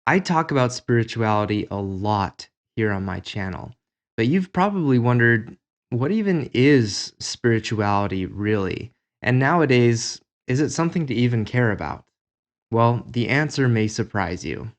I talk about spirituality a lot here on my channel, but you've probably wondered, what even is spirituality really? And nowadays, is it something to even care about? Well, the answer may surprise you.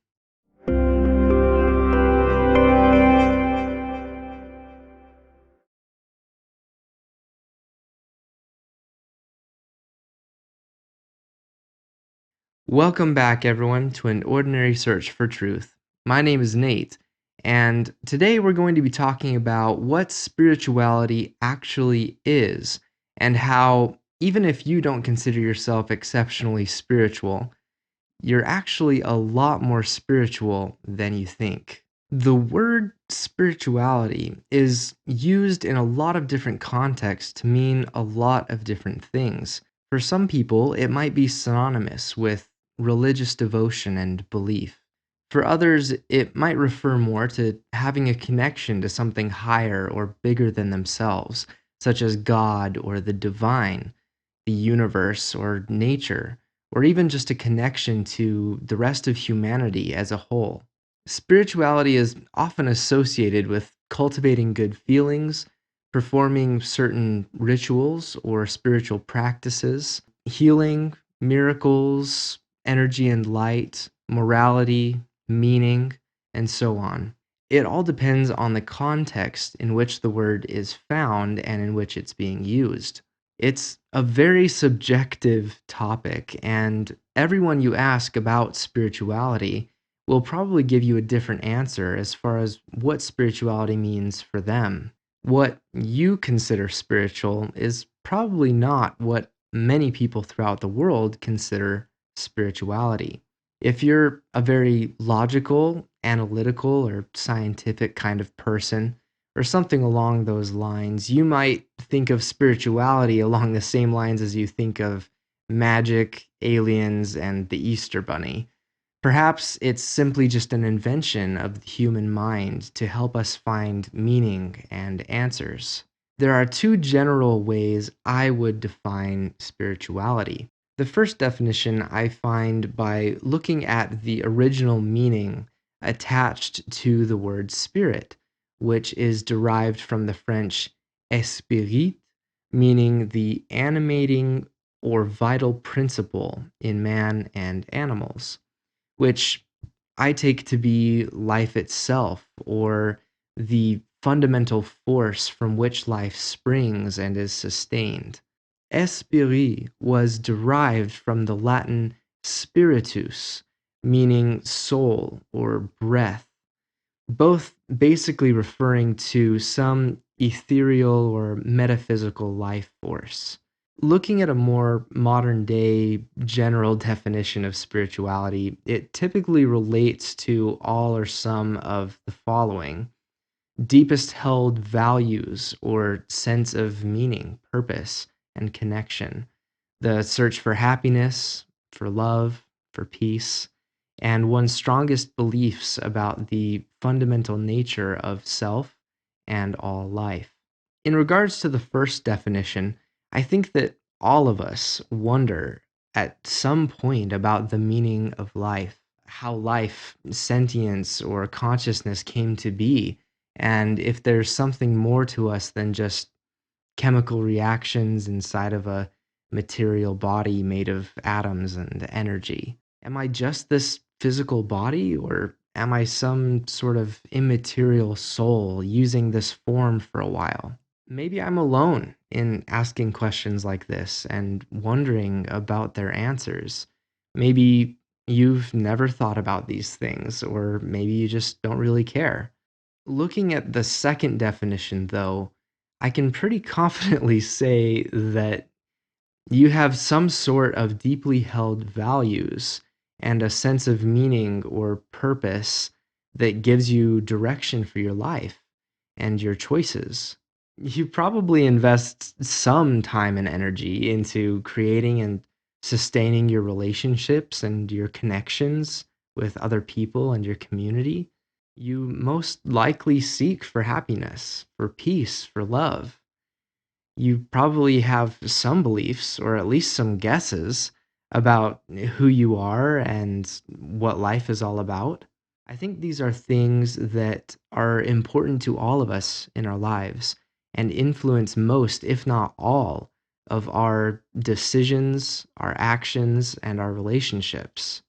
Welcome back, everyone, to An Ordinary Search for Truth. My name is Nate, and today we're going to be talking about what spirituality actually is and how, even if you don't consider yourself exceptionally spiritual, you're actually a lot more spiritual than you think. The word spirituality is used in a lot of different contexts to mean a lot of different things. For some people, it might be synonymous with religious devotion and belief. For others, it might refer more to having a connection to something higher or bigger than themselves, such as God or the divine, the universe or nature, or even just a connection to the rest of humanity as a whole. Spirituality is often associated with cultivating good feelings, performing certain rituals or spiritual practices, healing, miracles, energy and light, morality, meaning, and so on. It all depends on the context in which the word is found and in which it's being used. It's a very subjective topic, and everyone you ask about spirituality will probably give you a different answer as far as what spirituality means for them. What you consider spiritual is probably not what many people throughout the world consider spirituality. If you're a very logical, analytical, or scientific kind of person, or something along those lines, you might think of spirituality along the same lines as you think of magic, aliens, and the Easter Bunny. Perhaps it's simply just an invention of the human mind to help us find meaning and answers. There are two general ways I would define spirituality. The first definition I find by looking at the original meaning attached to the word spirit, which is derived from the French esprit, meaning the animating or vital principle in man and animals, which I take to be life itself, or the fundamental force from which life springs and is sustained. Esprit was derived from the Latin spiritus, meaning soul or breath, both basically referring to some ethereal or metaphysical life force. Looking at a more modern day general definition of spirituality, it typically relates to all or some of the following: deepest held values or sense of meaning, purpose, and connection, the search for happiness, for love, for peace, and one's strongest beliefs about the fundamental nature of self and all life. In regards to the first definition, I think that all of us wonder at some point about the meaning of life, how life, sentience, or consciousness came to be, and if there's something more to us than just chemical reactions inside of a material body made of atoms and energy. Am I just this physical body, or am I some sort of immaterial soul using this form for a while? Maybe I'm alone in asking questions like this and wondering about their answers. Maybe you've never thought about these things, or maybe you just don't really care. Looking at the second definition, though, I can pretty confidently say that you have some sort of deeply held values and a sense of meaning or purpose that gives you direction for your life and your choices. You probably invest some time and energy into creating and sustaining your relationships and your connections with other people and your community. You most likely seek for happiness, for peace, for love. You probably have some beliefs, or at least some guesses, about who you are and what life is all about. I think these are things that are important to all of us in our lives and influence most, if not all, of our decisions, our actions, and our relationships.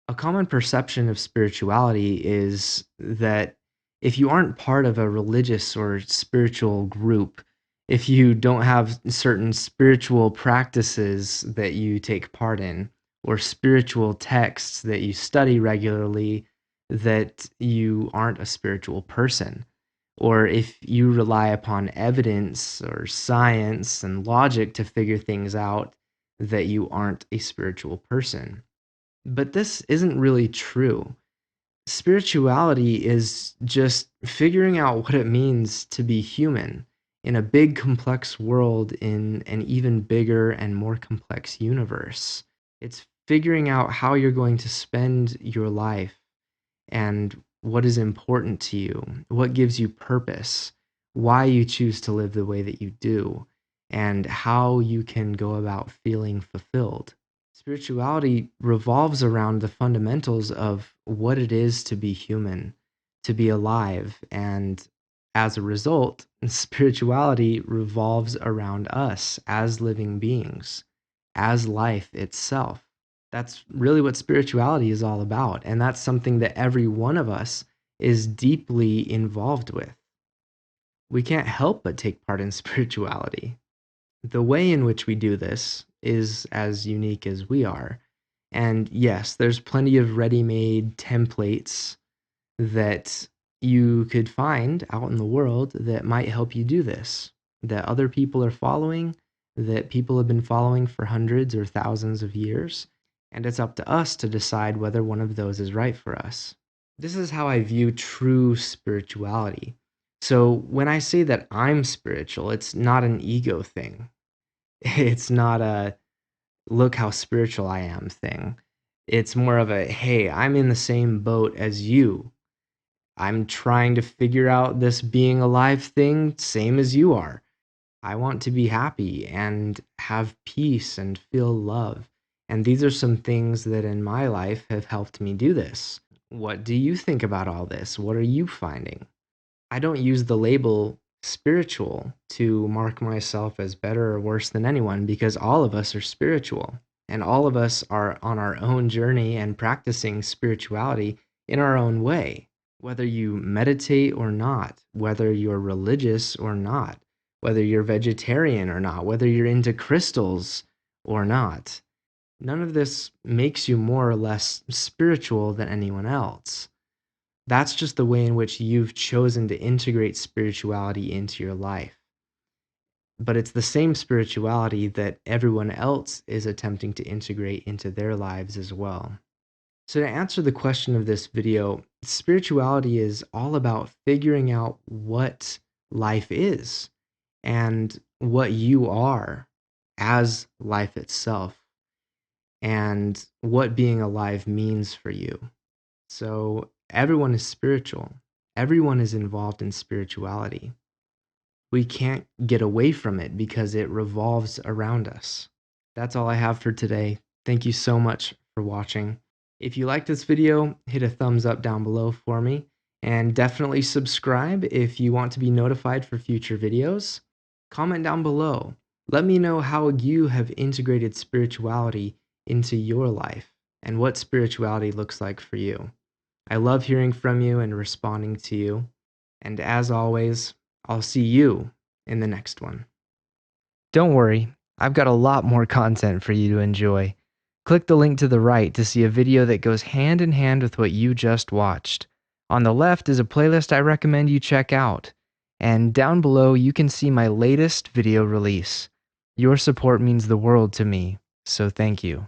A common perception of spirituality is that if you aren't part of a religious or spiritual group, if you don't have certain spiritual practices that you take part in, or spiritual texts that you study regularly, that you aren't a spiritual person. Or if you rely upon evidence or science and logic to figure things out, that you aren't a spiritual person. But this isn't really true. Spirituality is just figuring out what it means to be human in a big, complex world in an even bigger and more complex universe. It's figuring out how you're going to spend your life and what is important to you, what gives you purpose, why you choose to live the way that you do, and how you can go about feeling fulfilled. Spirituality revolves around the fundamentals of what it is to be human, to be alive, and as a result, spirituality revolves around us as living beings, as life itself. That's really what spirituality is all about, and that's something that every one of us is deeply involved with. We can't help but take part in spirituality. The way in which we do this is as unique as we are. And yes, there's plenty of ready-made templates that you could find out in the world that might help you do this, that other people are following, that people have been following for hundreds or thousands of years, and it's up to us to decide whether one of those is right for us. This is how I view true spirituality. So when I say that I'm spiritual, it's not an ego thing. It's not a look how spiritual I am thing. It's more of a hey, I'm in the same boat as you. I'm trying to figure out this being alive thing, same as you are. I want to be happy and have peace and feel love. And these are some things that in my life have helped me do this. What do you think about all this? What are you finding? I don't use the label spiritual to mark myself as better or worse than anyone because all of us are spiritual and all of us are on our own journey and practicing spirituality in our own way. Whether you meditate or not, whether you're religious or not, whether you're vegetarian or not, whether you're into crystals or not, none of this makes you more or less spiritual than anyone else. That's just the way in which you've chosen to integrate spirituality into your life. But it's the same spirituality that everyone else is attempting to integrate into their lives as well. So, to answer the question of this video, spirituality is all about figuring out what life is and what you are as life itself and what being alive means for you. So everyone is spiritual. Everyone is involved in spirituality. We can't get away from it because it revolves around us. That's all I have for today. Thank you so much for watching. If you liked this video, hit a thumbs up down below for me, and definitely subscribe if you want to be notified for future videos. Comment down below. Let me know how you have integrated spirituality into your life and what spirituality looks like for you. I love hearing from you and responding to you. And as always, I'll see you in the next one. Don't worry, I've got a lot more content for you to enjoy. Click the link to the right to see a video that goes hand in hand with what you just watched. On the left is a playlist I recommend you check out. And down below, you can see my latest video release. Your support means the world to me, so thank you.